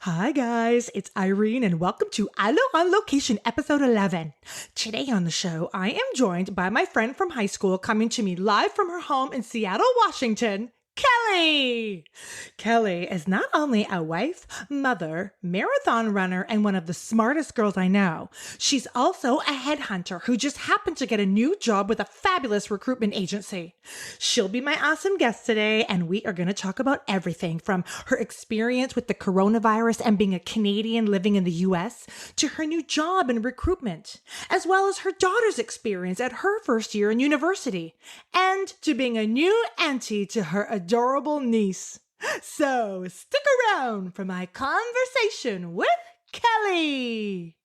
Hi guys, it's Irene and welcome to I Lo on Location episode 11. Today on the show, I am joined by my friend from high school coming to me live from her home in Seattle, Washington, Kelly! Kelly is not only a wife, mother, marathon runner, and one of the smartest girls I know, she's also a headhunter who just happened to get a new job with a fabulous recruitment agency. She'll be my awesome guest today, and we are going to talk about everything from her experience with the coronavirus and being a Canadian living in the US to her new job in recruitment, as well as her daughter's experience at her first year in university, and to being a new auntie to her adorable niece. So stick around for my conversation with Kelly.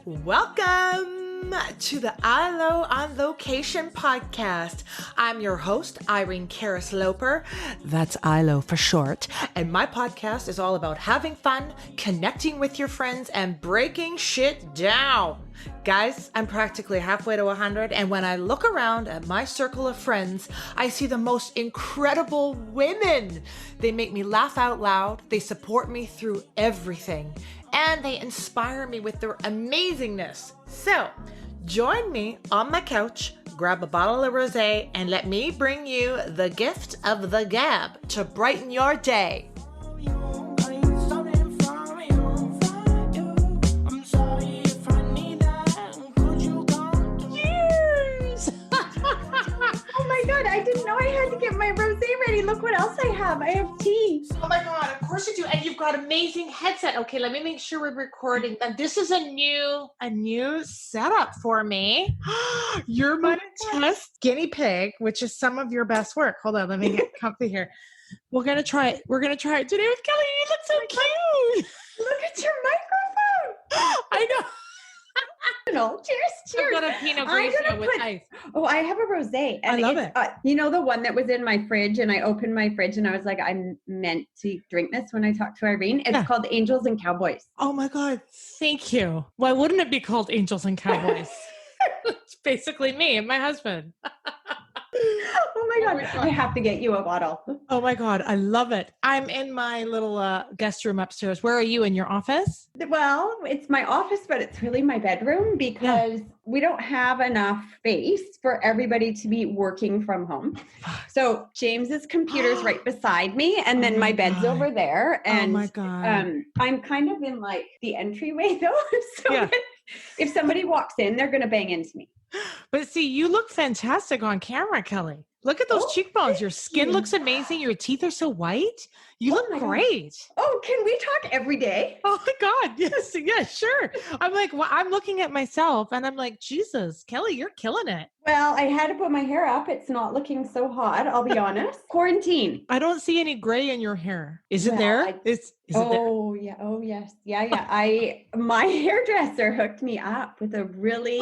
Welcome to the I Lo on Location podcast. I'm your host, Irene Loper. That's ILO for short. And my podcast is all about having fun, connecting with your friends, and breaking shit down. Guys, I'm practically halfway to 100, and when I look around at my circle of friends, I see the most incredible women. They make me laugh out loud, they support me through everything, and they inspire me with their amazingness. So, join me on my couch, grab a bottle of rosé, and let me bring you the gift of the gab to brighten your day. God, I didn't know I had to get my rosé ready. Look what else I have. I have tea. Oh my God, of course you do. And you've got amazing headset. Okay, let me make sure we're recording. And this is a new setup for me. You're my test guinea pig, which is some of your best work. Hold on, let me get comfy here. We're gonna try it. We're gonna try it today with Kelly. You look so cute. Look at your microphone. I know. No, cheers. I've got a Pinot Grigio with ice. Oh, I have a rosé. And I love it. You know the one that was in my fridge, and I opened my fridge and I was like, I'm meant to drink this when I talk to Irene. It's called Angels and Cowboys. Oh my God. Thank you. Why wouldn't it be called Angels and Cowboys? It's basically me and my husband. Oh my God. I have to get you a bottle. Oh my God. I love it. I'm in my little guest room upstairs. Where are you? In your office? Well, it's my office, but it's really my bedroom because we don't have enough space for everybody to be working from home. So James's computer's right beside me, and then my bed's over there. And oh my God. I'm kind of in like the entryway though. So if somebody walks in, they're going to bang into me. But see, you look fantastic on camera, Kelly. Look at those cheekbones. Your skin looks amazing. Your teeth are so white. You look great. Oh, can we talk every day? Oh my God. Yes. Yeah, sure. I'm like, well, I'm looking at myself and I'm like, Jesus, Kelly, you're killing it. Well, I had to put my hair up. It's not looking so hot. I'll be honest. Quarantine. I don't see any gray in your hair. Is it there? Is it there? Oh, yeah. Oh, yes. Yeah. My hairdresser hooked me up with a really...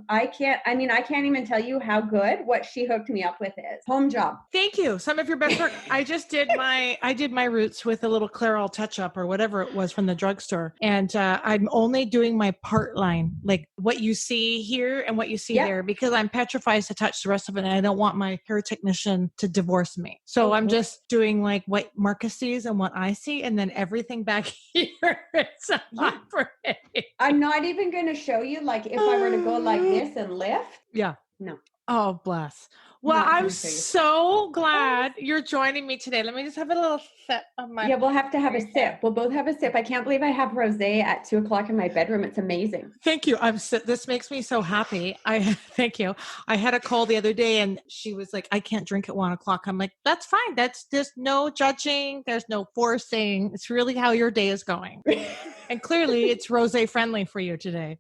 I can't even tell you how good what she hooked me up with is. Home job. Thank you. Some of your best work. I did my roots with a little Clairol touch-up or whatever it was from the drugstore. And I'm only doing my part line, like what you see here and what you see there, because I'm petrified to touch the rest of it. And I don't want my hair technician to divorce me. So I'm just doing like what Marcus sees and what I see. And then everything back here is not pretty. I'm not even going to show you like if I were to go like this and lift. Yeah. No. Oh, bless. Well, I'm so glad you're joining me today. Let me just have a little sip of my... Yeah, we'll have to have a sip. We'll both have a sip. I can't believe I have rosé at 2:00 in my bedroom. It's amazing. Thank you. This makes me so happy. Thank you. I had a call the other day and she was like, I can't drink at 1:00. I'm like, that's fine. There's no judging. There's no forcing. It's really how your day is going. And clearly it's rosé friendly for you today.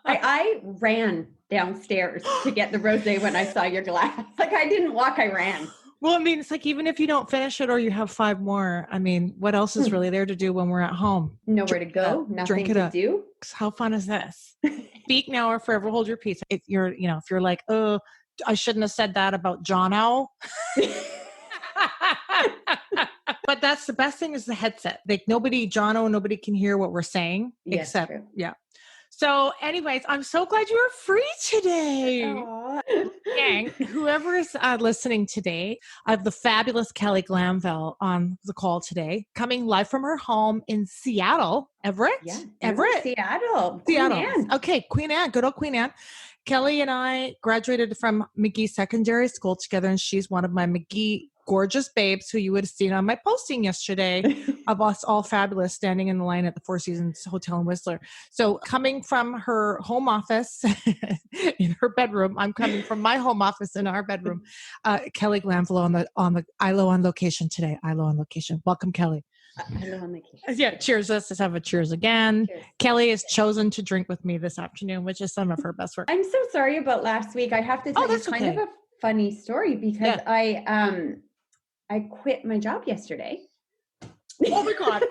I ran downstairs to get the rosé when I saw your glass. Like I didn't walk, I ran. Well, I mean, it's like, even if you don't finish it or you have 5 more, I mean, what else is really there to do when we're at home? Nowhere to go, nothing to do. How fun is this? Speak now or forever hold your peace. If you're like, oh, I shouldn't have said that about Jono. But that's the best thing is the headset. Like nobody can hear what we're saying Yes, except, true. yeah. So anyways, I'm so glad you are free today. Aw. Gang, whoever is listening today, I have the fabulous Kelly Glanville on the call today, coming live from her home in Seattle. Everett? Yeah, Everett? Seattle. Queen Seattle. Anne. Okay, Queen Anne, good old Queen Anne. Kelly and I graduated from McGee Secondary School together, and she's one of my McGee gorgeous babes who you would have seen on my posting yesterday of us all fabulous standing in the line at the Four Seasons Hotel in Whistler. So coming from her home office in her bedroom, I'm coming from my home office in our bedroom. Kelly Glanville on the ILO on location today. ILO on location. Welcome, Kelly. Hello on location. Yeah, cheers. Let's just have a cheers again. Cheers. Kelly has chosen to drink with me this afternoon, which is some of her best work. I'm so sorry about last week. I have to tell you that's kind okay. of a funny story because I quit my job yesterday. Oh my God.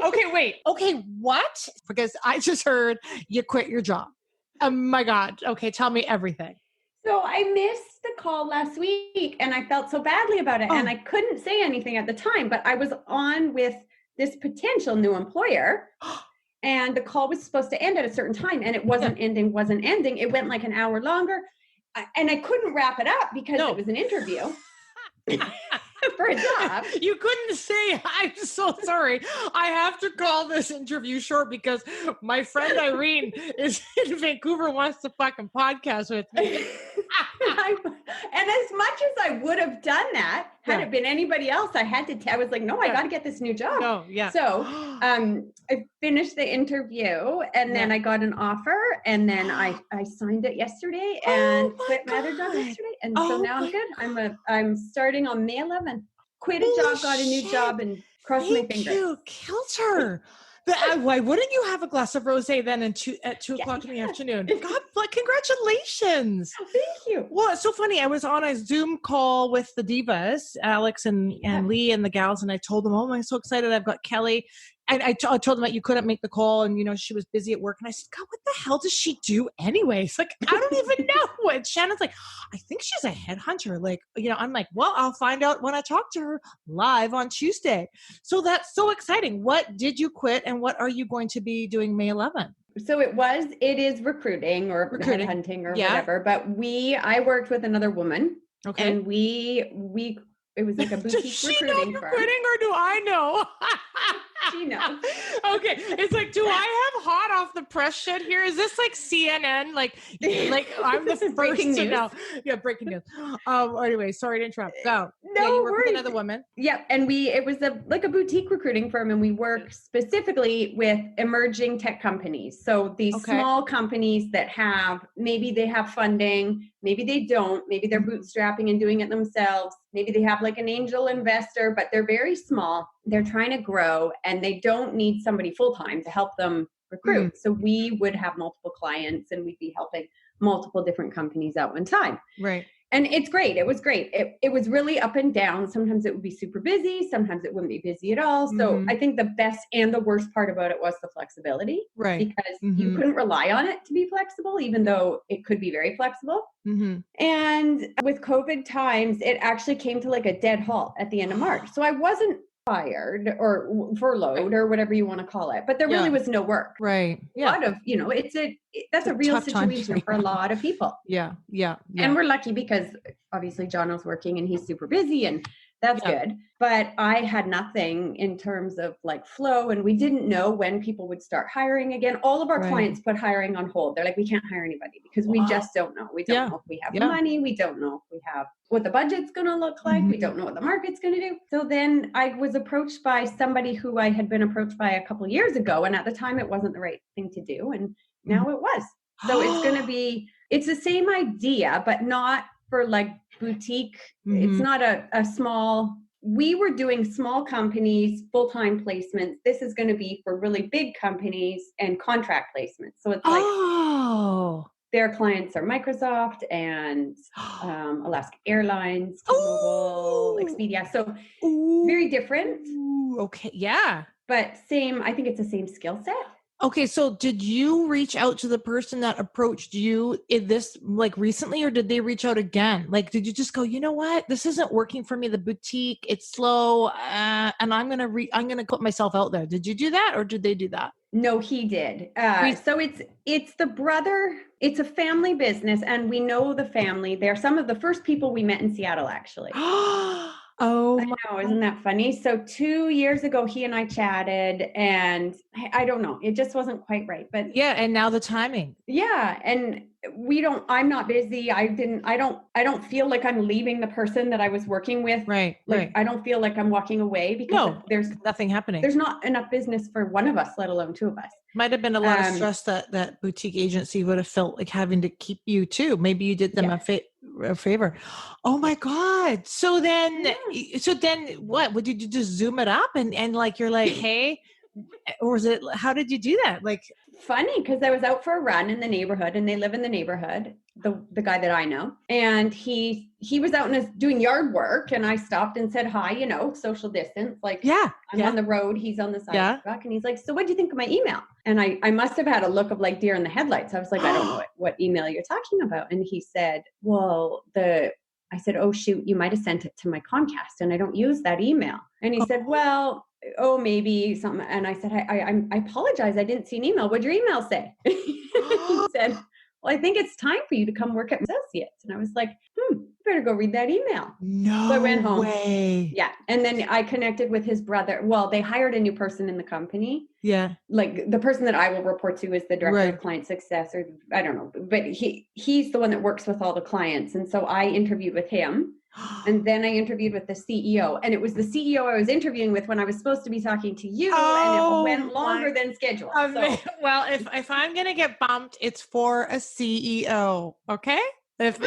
Okay, wait. Okay, what? Because I just heard you quit your job. Oh my God. Okay, tell me everything. So I missed the call last week and I felt so badly about it. And I couldn't say anything at the time, but I was on with this potential new employer and the call was supposed to end at a certain time and it wasn't ending. It went like an hour longer and I couldn't wrap it up because it was an interview. For a job. You couldn't say, I'm so sorry. I have to call this interview short because my friend Irene is in Vancouver, wants to fucking podcast with me. And as much as I would have done that, had it been anybody else, I was like, no, I got to get this new job. No, yeah. So I finished the interview and then I got an offer and then I signed it yesterday and quit my other job yesterday. And so now I'm good. I'm starting on May 11th. Quit a job, got a new job and crossed my fingers. You killed her. Why wouldn't you have a glass of rosé then at 2 o'clock in the afternoon? God, congratulations. Oh, thank you. Well, it's so funny. I was on a Zoom call with the divas, Alex and Lee and the gals, and I told them, oh, I'm so excited. I've got Kelly. And I told them that you couldn't make the call and, she was busy at work. And I said, God, what the hell does she do anyways? Like, I don't even know. And Shannon's like, I think she's a headhunter. Like, I'm like, well, I'll find out when I talk to her live on Tuesday. So that's so exciting. What did you quit and what are you going to be doing May 11th? So it is recruiting or headhunting or whatever. But I worked with another woman. Okay. And it was like a boutique Does she recruiting know you're firm. quitting or do I know? She knows. Okay. It's like, do I have hot off the press shit here? Is this like CNN? Like I'm the first to know. Yeah, breaking news. Anyway, sorry to interrupt. Go. No you work worries. with another woman. Yep. And it was like a boutique recruiting firm and we work specifically with emerging tech companies. So these small companies that maybe they have funding, maybe they don't, maybe they're bootstrapping and doing it themselves. Maybe they have like an angel investor, but they're very small. They're trying to grow and they don't need somebody full-time to help them recruit. So we would have multiple clients and we'd be helping multiple different companies at one time. Right. And it's great. It was great. It was really up and down. Sometimes it would be super busy. Sometimes it wouldn't be busy at all. So I think the best and the worst part about it was the flexibility. Right. Because you couldn't rely on it to be flexible, even though it could be very flexible. And with COVID times, it actually came to like a dead halt at the end of March. So I wasn't fired or furloughed or whatever you want to call it, but there really was no work. Right. Yeah. A lot of, that's a real situation for a lot of people. Yeah. And we're lucky because obviously John was working and he's super busy and that's good. But I had nothing in terms of like flow and we didn't know when people would start hiring again. All of our clients put hiring on hold. They're like, we can't hire anybody because we just don't know. We don't know if we have the money. We don't know if we have what the budget's going to look like. We don't know what the market's going to do. So then I was approached by somebody who I had been approached by a couple of years ago. And at the time it wasn't the right thing to do. And now it was. So it's the same idea, but not for like boutique. It's not a small, we were doing small companies, full-time placements. This is going to be for really big companies and contract placements. So it's like, their clients are Microsoft and Alaska Airlines, T-Mobile, Expedia. So very different. Okay. Yeah. But I think it's the same skill set. Okay, so did you reach out to the person that approached you in this like recently, or did they reach out again? Like, did you just go, you know what, this isn't working for me, the boutique, it's slow, and I'm gonna put myself out there. Did you do that, or did they do that? No, he did. Re- So it's the brother. It's a family business, and we know the family. They're some of the first people we met in Seattle, actually. Oh I my, know, isn't that funny? So 2 years ago, he and I chatted, and I don't know, it just wasn't quite right. But yeah, and now the timing. yeah, and I'm not busy. I don't feel like I'm leaving the person that I was working with. Right, Like, right. I don't feel like I'm walking away because No, there's nothing happening. not enough business for one of us, let alone two of us. Might have been a lot of stress that boutique agency would have felt like having to keep you too. Maybe you did them Yeah. a favor. Oh my God. So then, Yeah. what? Would you just zoom it up and like, you're like, hey, or was it, how did you do that? Like, Funny, because I was out for a run in the neighborhood, and they live in the neighborhood, the guy that I know, and he was out doing yard work, and I stopped and said hi, social distance, like, yeah, I'm on the road, he's on the yeah. sidewalk, and he's like, so what do you think of my email? And I must have had a look of like deer in the headlights. I was like, I don't know what email you're talking about. And he said, well, I said, oh shoot, you might have sent it to my Comcast, and I don't use that email. And he said, well, oh, maybe something. And I said, I apologize. I didn't see an email. What'd your email say? He said, well, I think it's time for you to come work at Associates. And I was like, better go read that email. No So I went home. way. Yeah. And then I connected with his brother. Well, they hired a new person in the company. Yeah. Like, the person that I will report to is the director of client success, or I don't know, but he's the one that works with all the clients. And so I interviewed with him. And then I interviewed with the CEO, and it was the CEO I was interviewing with when I was supposed to be talking to you, and it went longer than scheduled. Well, if I'm going to get bumped, it's for a CEO. Okay. As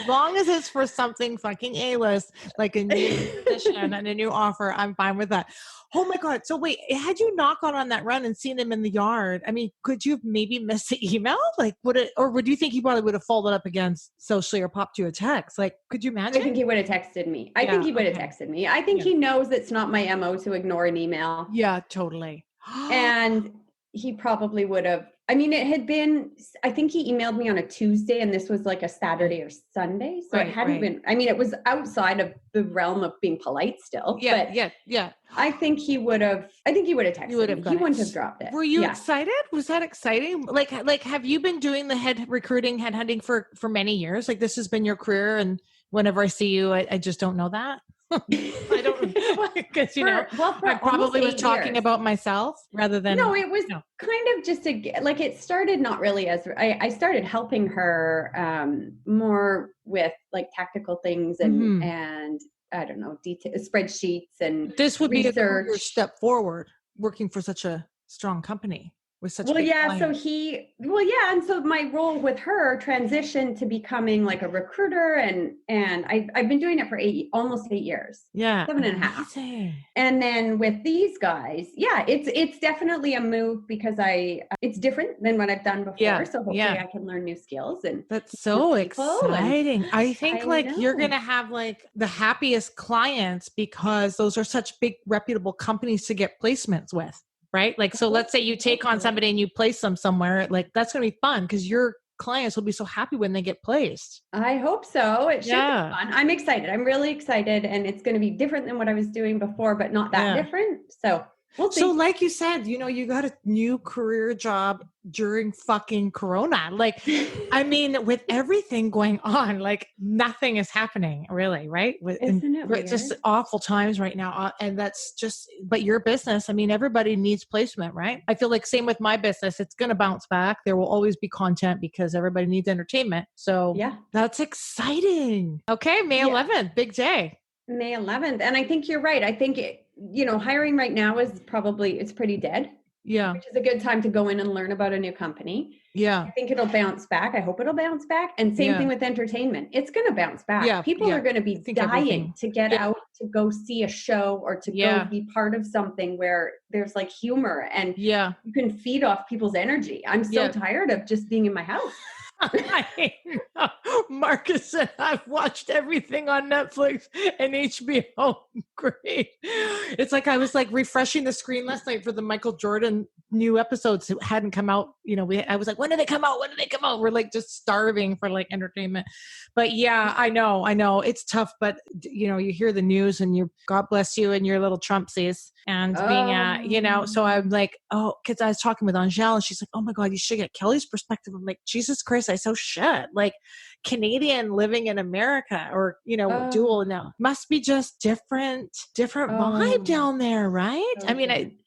long as it's for something fucking A-list, like a new position and a new offer, I'm fine with that. Oh my God. So wait, had you not gone on that run and seen him in the yard, I mean, could you have maybe missed the email? Like, would you think he probably would have folded up against socially or popped you a text? Like, could you imagine? I think he would have texted me. I think he knows it's not my MO to ignore an email. Yeah, totally. And he probably would have. I mean, it had been, I think he emailed me on a Tuesday, and this was like a Saturday or Sunday. So it hadn't been, I mean, it was outside of the realm of being polite still. Yeah, but yeah. I think he would have texted me. He wouldn't have dropped it. Were you excited? Was that exciting? Like, have you been doing the headhunting for many years? Like, this has been your career, and whenever I see you, I just don't know that. I don't, because I probably was talking about myself rather than. No, it was kind of just like, it started not really as I started helping her more with like tactical things and I don't know, spreadsheets, and this would research. Be a career step forward, working for such a strong company. And so my role with her transitioned to becoming like a recruiter, and I've been doing it for almost 8 years. Yeah. 7.5. And then with these guys, it's definitely a move because it's different than what I've done before. Yeah. So hopefully I can learn new skills, and that's so exciting. I think you're going to have like the happiest clients because those are such big reputable companies to get placements with. Right? Like, so let's say you take on somebody and you place them somewhere, like that's going to be fun because your clients will be so happy when they get placed. I hope so. It should be fun. I'm excited. I'm really excited. And it's going to be different than what I was doing before, but not that different. So we'll see. So like you said, you got a new career job during fucking Corona. Like, I mean, with everything going on, like nothing is happening really, right? Isn't it weird? Just awful times right now. And that's just, but your business, I mean, everybody needs placement, right? I feel like same with my business. It's going to bounce back. There will always be content because everybody needs entertainment. So that's exciting. Okay. May 11th, big day. May 11th. And I think you're right. I think hiring right now is it's pretty dead. Yeah. Which is a good time to go in and learn about a new company. Yeah. I think it'll bounce back. I hope it'll bounce back. And same thing with entertainment. It's going to bounce back. Yeah. People are going to be dying to get out, to go see a show, or to go be part of something where there's like humor and you can feed off people's energy. I'm so tired of just being in my house. I know. Marcus said, I've watched everything on Netflix and HBO. Great. It's like I was like refreshing the screen last night for the Michael Jordan new episodes hadn't come out. I was like, when do they come out? When do they come out? We're like just starving for like entertainment. But yeah, I know it's tough, but you hear the news and God bless you and your little Trumpsies and being so I'm like, oh, cause I was talking with Angele and she's like, oh my God, you should get Kelly's perspective. I'm like, Jesus Christ, I so should. Like Canadian living in America or, dual now must be just different vibe down there, right? So I mean,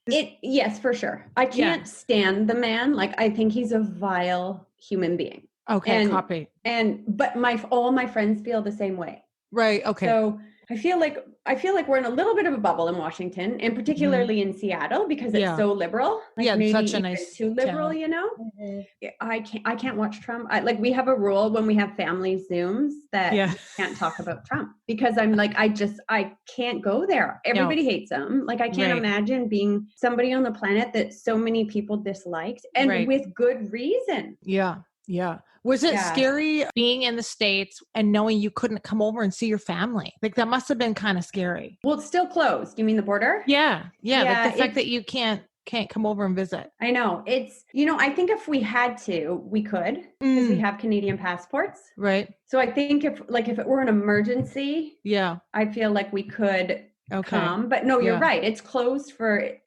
yes, for sure. I can't stand the man. Like, I think he's a vile human being. Okay, copy. But all my friends feel the same way. Right. Okay. So I feel like we're in a little bit of a bubble in Washington, and particularly in Seattle because it's so liberal. Like maybe such a even nice too liberal, town. I can't watch Trump. We have a rule when we have family Zooms that we can't talk about Trump because I'm like, I can't go there. Everybody hates him. Like I can't imagine being somebody on the planet that so many people disliked and with good reason. Yeah. Yeah. Was it scary being in the States and knowing you couldn't come over and see your family? Like that must have been kind of scary. Well, it's still closed. You mean the border? Yeah. Like the fact that you can't come over and visit. I know. It's, I think if we had to, we could because we have Canadian passports. Right. So I think if it were an emergency, I feel like we could come, but no, you're right. It's closed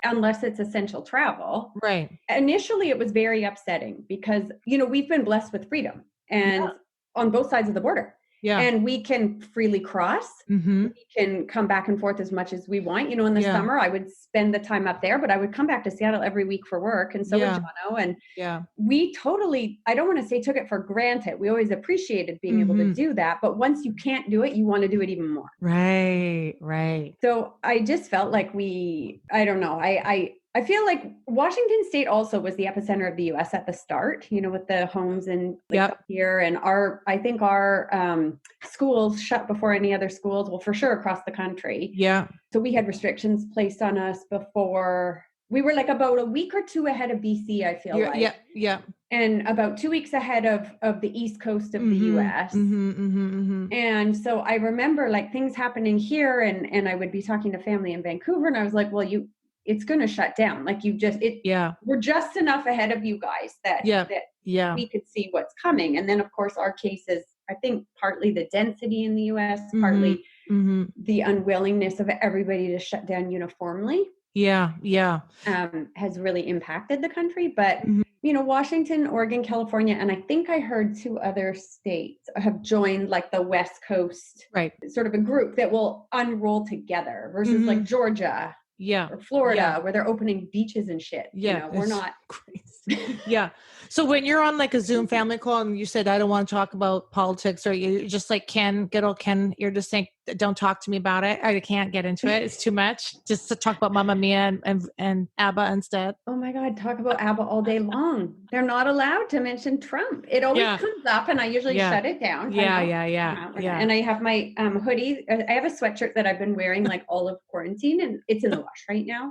unless it's essential travel. Right. Initially, it was very upsetting because, we've been blessed with freedom and on both sides of the border. Yeah. And we can freely cross. Mm-hmm. We can come back and forth as much as we want. In the summer, I would spend the time up there, but I would come back to Seattle every week for work. And so would Jono. And we totally, I don't want to say took it for granted. We always appreciated being able to do that. But once you can't do it, you want to do it even more. Right, right. So I just felt like I don't know. I feel like Washington State also was the epicenter of the U.S. at the start, with the homes and up here. And I think our schools shut before any other schools, well, for sure across the country. Yeah. So we had restrictions placed on us before. We were like about a week or two ahead of BC, I feel like. Yeah, yeah. And about 2 weeks ahead of the East Coast of the U.S. And so I remember like things happening here and I would be talking to family in Vancouver and I was like, well, it's going to shut down. Like we're just enough ahead of you guys that we could see what's coming. And then of course our cases, I think partly the density in the US, partly the unwillingness of everybody to shut down uniformly. Yeah. Yeah. Has really impacted the country, but Washington, Oregon, California, and I think I heard 2 other states have joined like the West Coast, sort of a group that will unroll together versus like Georgia. Yeah. Or Florida, where they're opening beaches and shit. Yeah. We're not. Crazy. Yeah. So when you're on like a Zoom family call and you said, I don't want to talk about politics, or you just like Ken, you're just saying, don't talk to me about it. I can't get into it. It's too much. Just to talk about Mamma Mia and ABBA instead. Oh my God. Talk about ABBA all day long. They're not allowed to mention Trump. It always comes up and I usually shut it down. Yeah. And I have my hoodie. I have a sweatshirt that I've been wearing like all of quarantine and it's in the wash right now.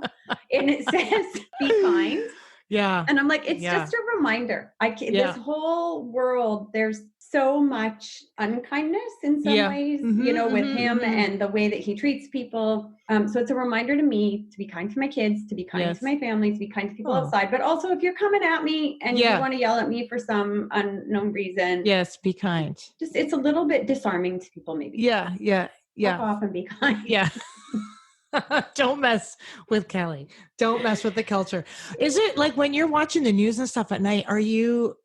And it says, be kind. Yeah. And I'm like, it's just a reminder. This whole world, there's so much unkindness in some ways, with him and the way that he treats people. So it's a reminder to me to be kind to my kids, to be kind to my family, to be kind to people outside. But also if you're coming at me and you want to yell at me for some unknown reason. Yes, be kind. Just, it's a little bit disarming to people maybe. Yeah. Fuck off and be kind. Yeah. Don't mess with Kelly. Don't mess with the culture. Is it like when you're watching the news and stuff at night, are you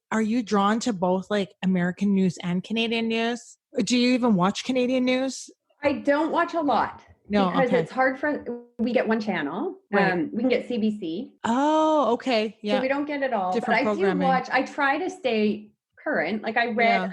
drawn to both like American news and Canadian news? Do you even watch Canadian news? I don't watch a lot. No, because it's hard we get one channel. Right. We can get CBC. Oh, okay. Yeah. So we don't get it all. Different but I do watch, I try to stay current. Like I read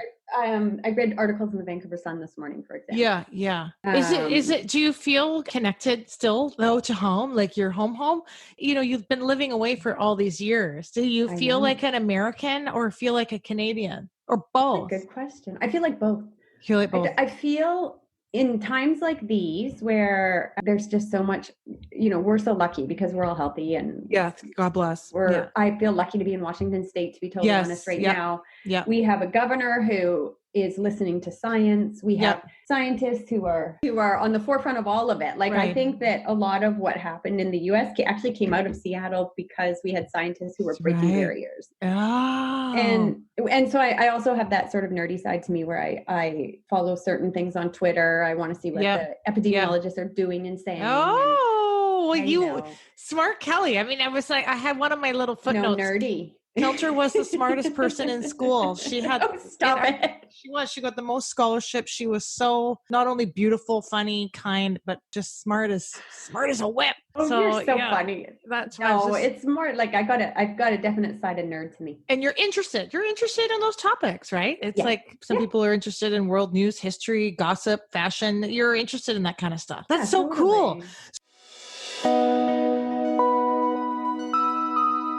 articles in the Vancouver Sun this morning, for example. Yeah. Is it, do you feel connected still though to home? Like your home? You've been living away for all these years. Do you feel like an American or feel like a Canadian or both? Good question. I feel like both. You feel like both? I feel in times like these where there's just so much, we're so lucky because we're all healthy and God bless. I feel lucky to be in Washington State, to be totally honest right now. Yeah. We have a governor who is listening to science. We have scientists who are on the forefront of all of it. Like, I think that a lot of what happened in the US actually came out of Seattle because we had scientists who were breaking barriers. Oh. And so I also have that sort of nerdy side to me where I follow certain things on Twitter. I want to see what the epidemiologists are doing and saying. Oh, well, you smart Kelly. I mean, I was like, I had one of my little footnotes. No, nerdy. Kelcher was the smartest person in school. She had, she got the most scholarships. She was so not only beautiful, funny, kind, but just smart as a whip. Oh, so, you're so funny. That's it's more like I've got a definite side of nerd to me. And you're interested in those topics, right? It's like some people are interested in world news, history, gossip, fashion. You're interested in that kind of stuff. That's so cool.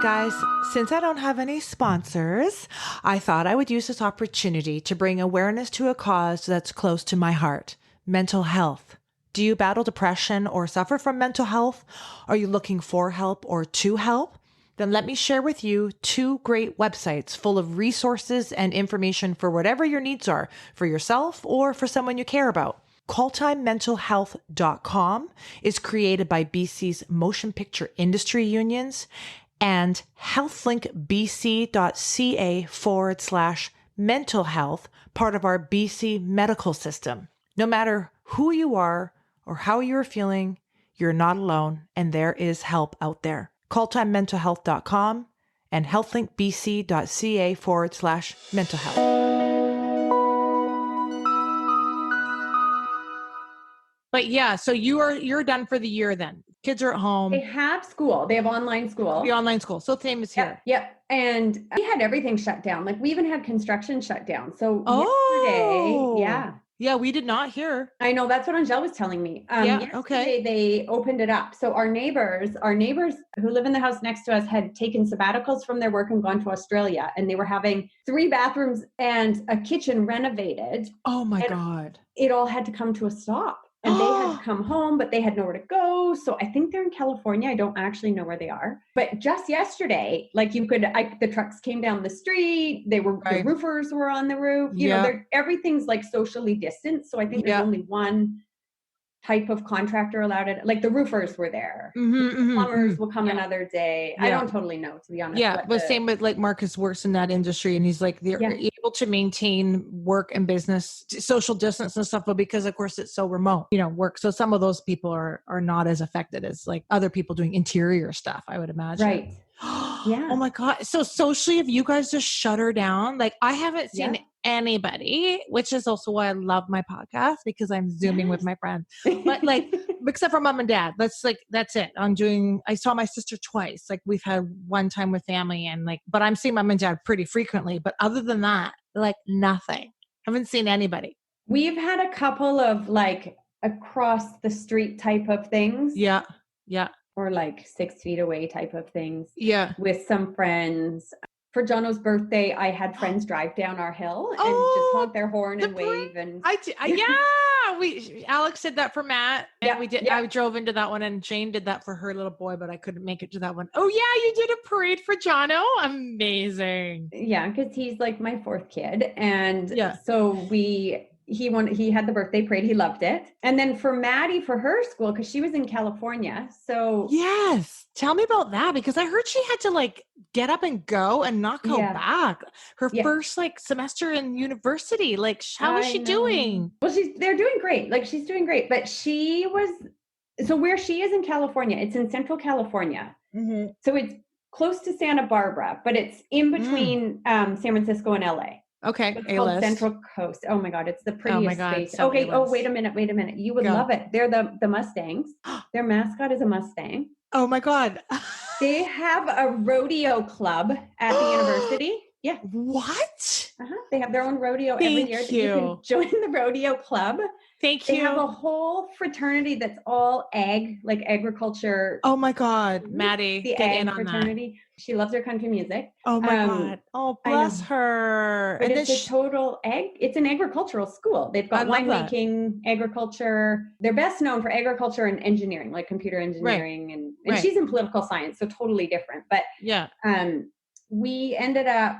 Guys, since I don't have any sponsors, I thought I would use this opportunity to bring awareness to a cause that's close to my heart: mental health. Do you battle depression or suffer from mental health? Are you looking for help or to help? Then let me share with you 2 great websites full of resources and information for whatever your needs are, for yourself or for someone you care about. CallTimeMentalHealth.com is created by BC's motion picture industry unions, and healthlinkbc.ca/mental health, part of our BC medical system. No matter who you are or how you're feeling, you're not alone, and there is help out there. CallTimeMentalHealth.com and healthlinkbc.ca/mental health. But yeah, so you're done for the year then. Kids are at home. They have school. They have online school. The online school. So same as here. Yep. And we had everything shut down. Like, we even had construction shut down. So yesterday, yeah, we did not hear. I know, that's what Angel was telling me. Yesterday they opened it up. So our neighbors who live in the house next to us had taken sabbaticals from their work and gone to Australia, and they were having 3 bathrooms and a kitchen renovated. Oh my God. It all had to come to a stop. And they had to come home, but they had nowhere to go. So I think they're in California. I don't actually know where they are. But just yesterday, like, the trucks came down the street. The roofers were on the roof. You know, everything's like socially distanced. So I think there's only one type of contractor allowed it. Like, the roofers were there. Plumbers will come another day. I don't totally know, to be honest. Yeah, but same with, like, Marcus works in that industry, and he's like, they're able to maintain work and business, social distance and stuff, but because of course it's so remote, work. So some of those people are not as affected as like other people doing interior stuff, I would imagine. Right. Yeah. Oh my God. So socially, have you guys just shut her down? Like, I haven't seen anybody, which is also why I love my podcast, because I'm Zooming with my friends. But like, except for mom and dad, that's it. I saw my sister twice. Like, we've had one time with family, and like, but I'm seeing mom and dad pretty frequently. But other than that, like, nothing. Haven't seen anybody. We've had a couple of like across the street type of things. Yeah. Yeah. Or like 6 feet away type of things. Yeah. With some friends. For Jono's birthday, I had friends drive down our hill and just honk their horn and wave. And Alex did that for Matt, and we did. Yeah. I drove into that one, and Jane did that for her little boy, but I couldn't make it to that one. Oh yeah, you did a parade for Jono. Amazing. Yeah, because he's like my 4th kid, and so he had the birthday parade. He loved it. And then for Maddie, for her school, because she was in California. So yes, tell me about that, because I heard she had to like get up and go and not go back. Her first like semester in university. Like, how is she doing? Well, they're doing great. Like, she's doing great. But so where she is in California, it's in Central California. Mm-hmm. So it's close to Santa Barbara, but it's in between San Francisco and LA. Okay. It's called Central Coast. Oh my God. It's the prettiest space. So okay. A-list. Oh, wait a minute. You would love it. They're the Mustangs. Their mascot is a Mustang. Oh my God. They have a rodeo club at the university. Yeah. What? They have their own rodeo every year. You can join the rodeo club. Thank you. They have a whole fraternity that's all like agriculture. Oh my God, Maddie, the get ag in on fraternity. That. She loves her country music. Oh my God. Oh, bless her. But it's a total it's an agricultural school. They've got winemaking, agriculture. They're best known for agriculture and engineering, like computer engineering. And she's in political science, so totally different. But we ended up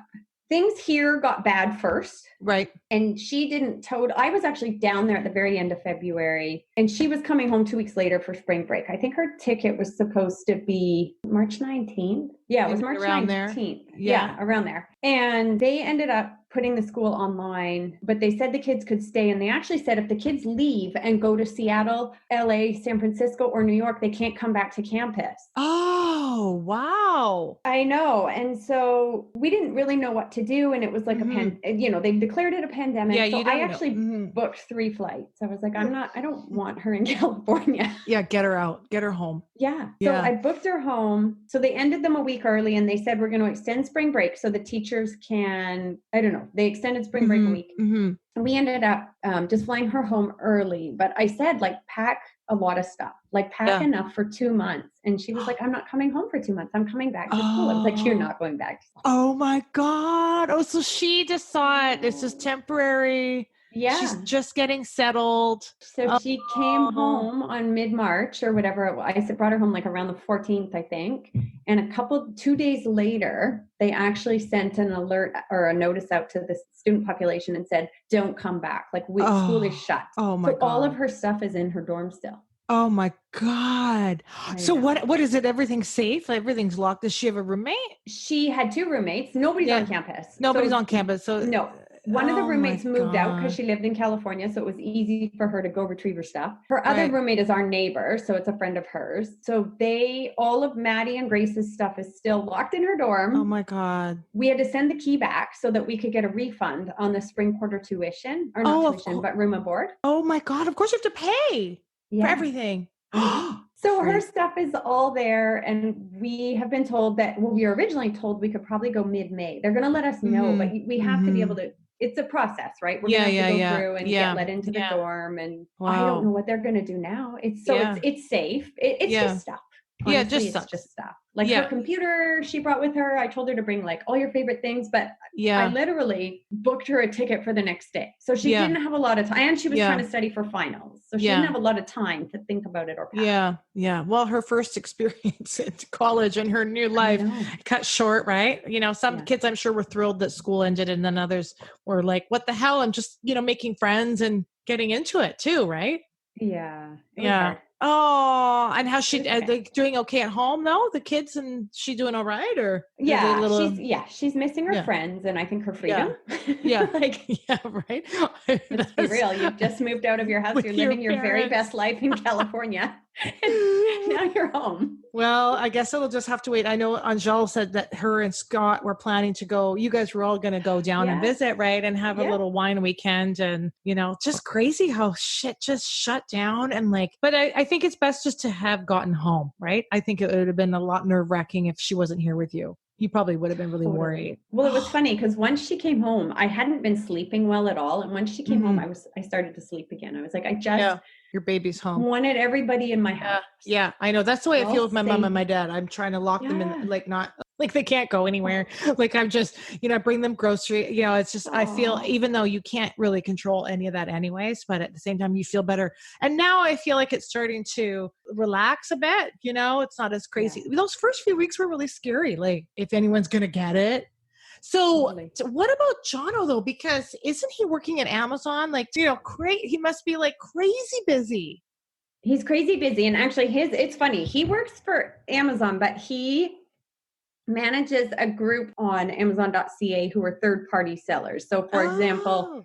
things here got bad first. Right. And she didn't I was actually down there at the very end of February, and she was coming home 2 weeks later for spring break. I think her ticket was supposed to be March 19th. Yeah, it was March around 19th. there. Yeah, around there. And they ended up putting the school online, but they said the kids could stay. And they actually said if the kids leave and go to Seattle, LA, San Francisco, or New York, they can't come back to campus. Oh, wow. I know. And so we didn't really know what to do. And it was like they've declared it a pandemic. Yeah, so I actually booked 3 flights. I was like, I don't want her in California. Yeah, get her out, get her home. Yeah. So I booked her home. So they ended them a week early, and they said, we're going to extend spring break so the teachers can, I don't know, they extended spring break a week. And we ended up just flying her home early. But I said, like, pack a lot of stuff, like pack enough for 2 months. And she was like, I'm not coming home for 2 months. I'm coming back to school. I was like, you're not going back to school. Oh my God. Oh, so she just thought this is temporary. Yeah. She's just getting settled. So she came home on mid-March or whatever. I brought her home like around the 14th, I think. And 2 days later, they actually sent an alert or a notice out to the student population and said, don't come back. Like school is shut. Oh my God. All of her stuff is in her dorm still. Oh my God. So what is it? Everything's safe? Everything's locked. Does she have a roommate? She had 2 roommates. Nobody's on campus. Nobody's on campus. So no. One of the roommates moved out because she lived in California, so it was easy for her to go retrieve her stuff. Her other roommate is our neighbor, so it's a friend of hers. So all of Maddie and Grace's stuff is still locked in her dorm. Oh my God. We had to send the key back so that we could get a refund on the spring quarter tuition, or not tuition, but room and board. Oh my God. Of course you have to pay for everything. So her stuff is all there, and we have been told that, we were originally told we could probably go mid-May. They're going to let us know, but we have to be able to, it's a process, right? We're going to have to go through and get let into the dorm, and I don't know what they're going to do now. It's safe. It's just stuff. Honestly, it's just stuff. Like her computer she brought with her. I told her to bring like all your favorite things, but I literally booked her a ticket for the next day. So she didn't have a lot of time, and she was trying to study for finals. So she didn't have a lot of time to think about it or pack. Yeah. Well, her first experience at college and her new life cut short, right? You know, some kids I'm sure were thrilled that school ended, and then others were like, what the hell? I'm just, making friends and getting into it too, right? Yeah. Yeah. Oh, and how's she they doing okay at home though? The kids, and she doing all right, or she's missing her friends, and I think her freedom. Right. Let's be real. You've just moved out of your house. You're living your very best life in California. And now you're home. Well, I guess it'll just have to wait. I know Angel said that her and Scott were planning to go. You guys were all going to go down and visit, right? And have a little wine weekend. And, just crazy how shit just shut down. And but I think it's best just to have gotten home, right? I think it would have been a lot nerve-wracking if she wasn't here with you. You probably would have been really worried. Well, it was funny because once she came home, I hadn't been sleeping well at all. And once she came home, I started to sleep again. I was like, your baby's home. Wanted everybody in my house. Yeah, I know. That's the way I feel with my mom and my dad. I'm trying to lock them in, not like they can't go anywhere. Like I'm just, bring them grocery. It's just, I feel, even though you can't really control any of that anyways, but at the same time you feel better. And now I feel like it's starting to relax a bit. It's not as crazy. Those first few weeks were really scary. Like if anyone's going to get it. So what about Jono though? Because isn't he working at Amazon? Like, he must be like crazy busy. He's crazy busy. And actually it's funny. He works for Amazon, but he manages a group on Amazon.ca who are third-party sellers. So for example,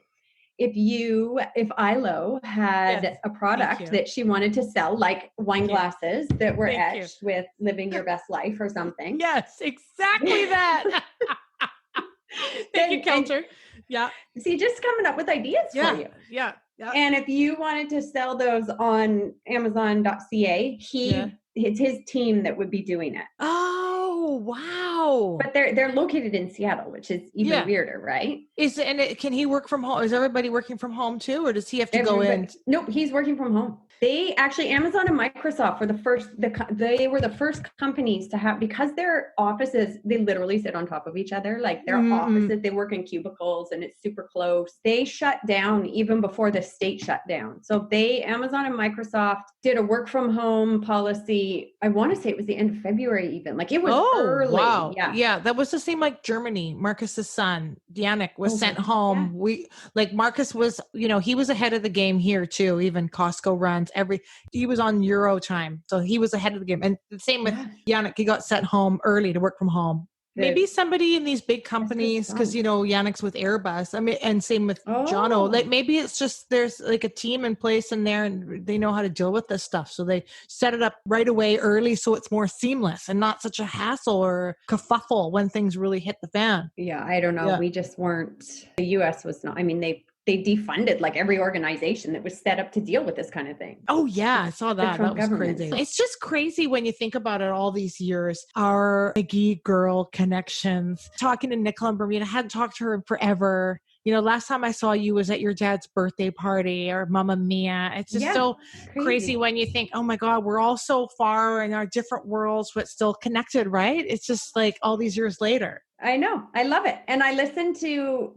if ILO had a product that she wanted to sell, like wine glasses that were etched with living your best life or something. Yes, exactly that. Thank you, Kelter. Yeah. See, just coming up with ideas for you. Yeah. And if you wanted to sell those on Amazon.ca, it's his team that would be doing it. Oh, wow. But they're located in Seattle, which is even weirder, right? Can he work from home? Is everybody working from home too? Or does he have to go in? Nope, he's working from home. They actually, Amazon and Microsoft were they were the first companies to have, because their offices, they literally sit on top of each other. Like their offices, they work in cubicles and it's super close. They shut down even before the state shut down. So Amazon and Microsoft did a work from home policy. I want to say it was the end of February even. Like it was early. Wow. Yeah. That was the same like Germany. Marcus's son, Yannick, was sent home. Marcus was, he was ahead of the game here too. Even Costco runs he was on Euro time. So he was ahead of the game. And the same with Yannick, he got sent home early to work from home. Maybe somebody in these big companies, because, Yannick's with Airbus. I mean, and same with Jono. Like maybe it's just there's like a team in place in there and they know how to deal with this stuff. So they set it up right away early so it's more seamless and not such a hassle or kerfuffle when things really hit the fan. Yeah, I don't know. Yeah. We just weren't, the US was not, I mean, they defunded like every organization that was set up to deal with this kind of thing. Oh yeah, I saw that. That was crazy. It's just crazy when you think about it all these years. Our McGee girl connections, talking to Nicola and Bermuda, hadn't talked to her in forever. Last time I saw you was at your dad's birthday party or Mamma Mia. It's just so crazy when you think, oh my God, we're all so far in our different worlds, but still connected, right? It's just like all these years later. I know. I love it. And I listened to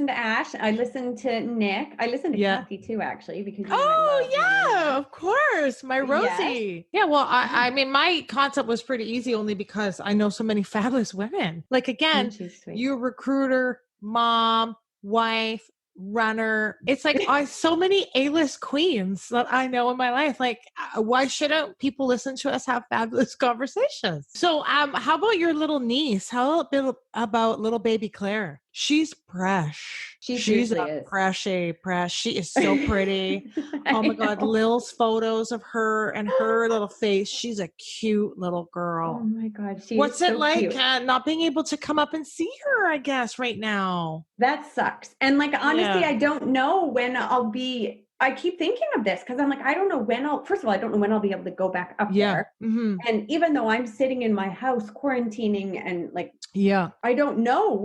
Ash. I listened to Nick. I listened to Kathy too, actually, because of course. My Rosie. Yeah. Well, I mean, my concept was pretty easy only because I know so many fabulous women. Like again, you're a recruiter, mom, wife, runner. It's like so many A-list queens that I know in my life. Like, why shouldn't people listen to us have fabulous conversations? So, how about your little niece? How about little baby Claire? She's fresh. She's a fresh. She is so pretty. Oh my God. Lil's photos of her and her little face. She's a cute little girl. Oh my God. What's it like not being able to come up and see her, I guess, right now? That sucks. And like, honestly, I don't know when I keep thinking of this because I'm like, I don't know when first of all, I don't know when I'll be able to go back up there. Mm-hmm. And even though I'm sitting in my house quarantining and like, I don't know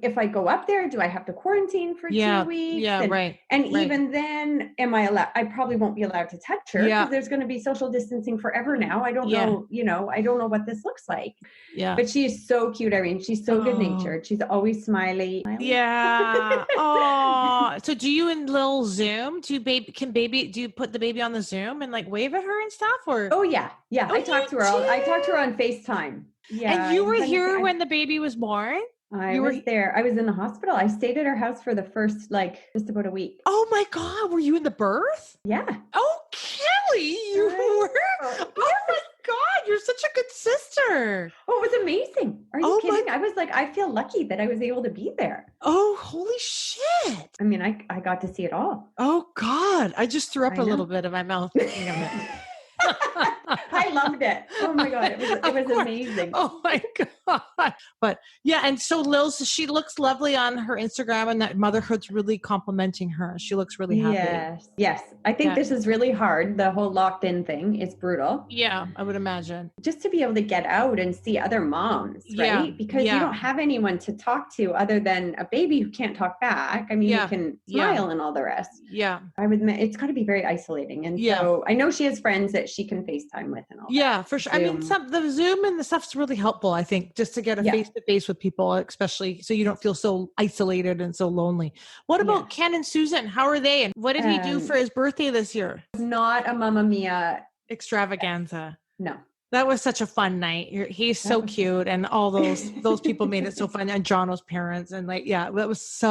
if I go up there, do I have to quarantine for 2 weeks? Yeah, right. And even then, am I allowed? I probably won't be allowed to touch her because there's going to be social distancing forever now. I don't know, I don't know what this looks like. Yeah. But she is so cute, Irene. She's so good natured. She's always smiley. Yeah. Oh, so do you and Lil Zoom? Do you put the baby on the Zoom and like wave at her and stuff? Or yeah. I talked to her. I talked to her on FaceTime. Yeah. And you were here when the baby was born? I was there. I was in the hospital. I stayed at her house for the first, just about a week. Oh my God. Were you in the birth? Yeah. Oh, Kelly, you were? Oh my God. You're such a good sister. Oh, it was amazing. Are you kidding? I was like, I feel lucky that I was able to be there. Oh, holy shit. I mean, I got to see it all. Oh God. I just threw up a little bit in my mouth thinking of it. I loved it. Oh my God. It was amazing. Oh my God. But yeah. And so she looks lovely on her Instagram and that motherhood's really complimenting her. She looks really happy. Yes. I think this is really hard. The whole locked in thing is brutal. Yeah. I would imagine. Just to be able to get out and see other moms, right? Because you don't have anyone to talk to other than a baby who can't talk back. I mean, you can smile and all the rest. Yeah. It's got to be very isolating. And so I know she has friends that she can FaceTime with and all that. Yeah, for sure. Zoom. I mean, the Zoom and the stuff's really helpful, I think, just to get a face-to-face with people, especially so you don't feel so isolated and so lonely. What about Ken and Susan? How are they? And what did he do for his birthday this year? Not a Mamma Mia extravaganza. No. That was such a fun night. He's so cute. And all those people made it so fun. And Jono's parents. And that was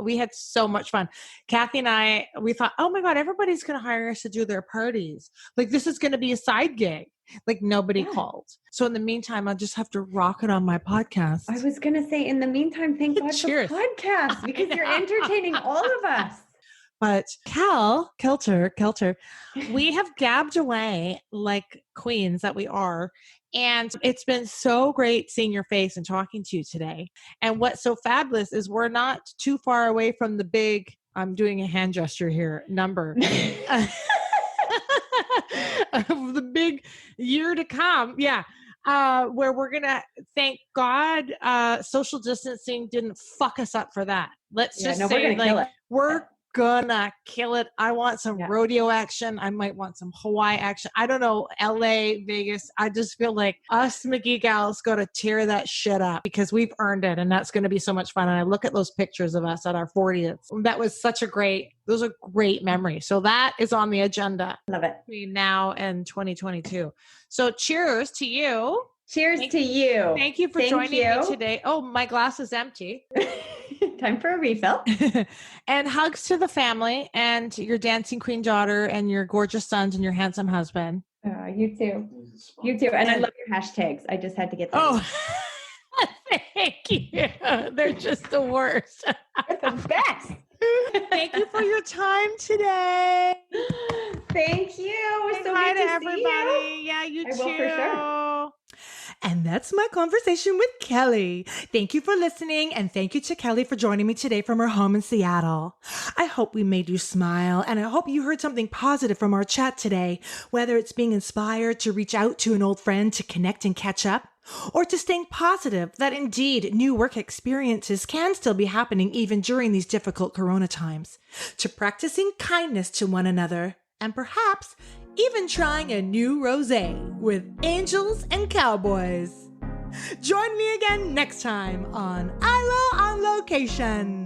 we had so much fun. Kathy and we thought, oh my God, everybody's going to hire us to do their parties. Like this is going to be a side gig. Like nobody called. So in the meantime, I'll just have to rock it on my podcast. I was going to say, in the meantime, thank God for podcasts because you're entertaining all of us. But Kelter, we have gabbed away like queens that we are. And it's been so great seeing your face and talking to you today. And what's so fabulous is we're not too far away from the big, I'm doing a hand gesture here, number. Of the big year to come. Yeah. Where we're going to thank God, social distancing didn't fuck us up for that. Let's just say we're gonna kill it. I want some rodeo action. I might want some Hawaii action. I don't know, LA, Vegas. I just feel like us McGee gals got to tear that shit up because we've earned it. And that's going to be so much fun. And I look at those pictures of us at our 40th. That was those are great memories. So that is on the agenda. Love it. Between now and 2022. So cheers to you. Cheers to you. Thank you for joining me today. Oh, my glass is empty. Time for a refill. And hugs to the family and your dancing queen daughter and your gorgeous sons and your handsome husband. You too. You too. And I love your hashtags. I just had to get that. Oh, thank you. They're just the worst. They're the best. Thank you for your time today. Thank you. It was so hi good to to everybody. See you. Yeah, you I too. will for sure. And that's my conversation with Kelly. Thank you for listening, and thank you to Kelly for joining me today from her home in Seattle. I hope we made you smile, and I hope you heard something positive from our chat today, whether it's being inspired to reach out to an old friend to connect and catch up, or to staying positive that indeed new work experiences can still be happening even during these difficult corona times, to practicing kindness to one another, and perhaps even trying a new rosé with angels and cowboys. Join me again next time on ILO on Location.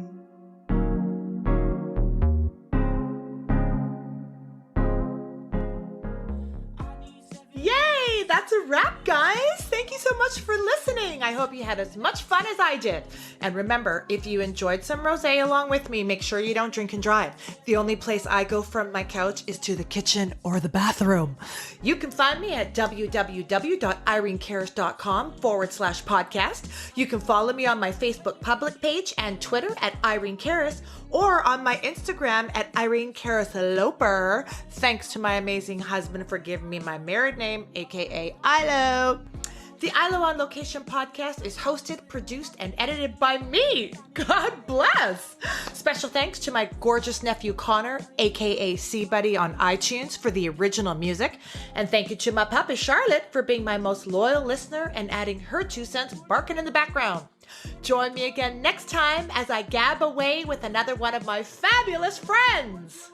Yay! That's a wrap, guys. Thank you so much for listening. I hope you had as much fun as I did. And remember, if you enjoyed some rosé along with me, make sure you don't drink and drive. The only place I go from my couch is to the kitchen or the bathroom. You can find me at www.irenecaris.com/podcast. You can follow me on my Facebook public page and Twitter at Irene Caris, or on my Instagram at Irene Caris Loper. Thanks to my amazing husband for giving me my married name, aka ILO. The ILO on Location podcast is hosted, produced, and edited by me. God bless. Special thanks to my gorgeous nephew Connor, aka C-Buddy on iTunes, for the original music. And thank you to my puppy Charlotte for being my most loyal listener and adding her 2 cents barking in the background. Join me again next time as I gab away with another one of my fabulous friends.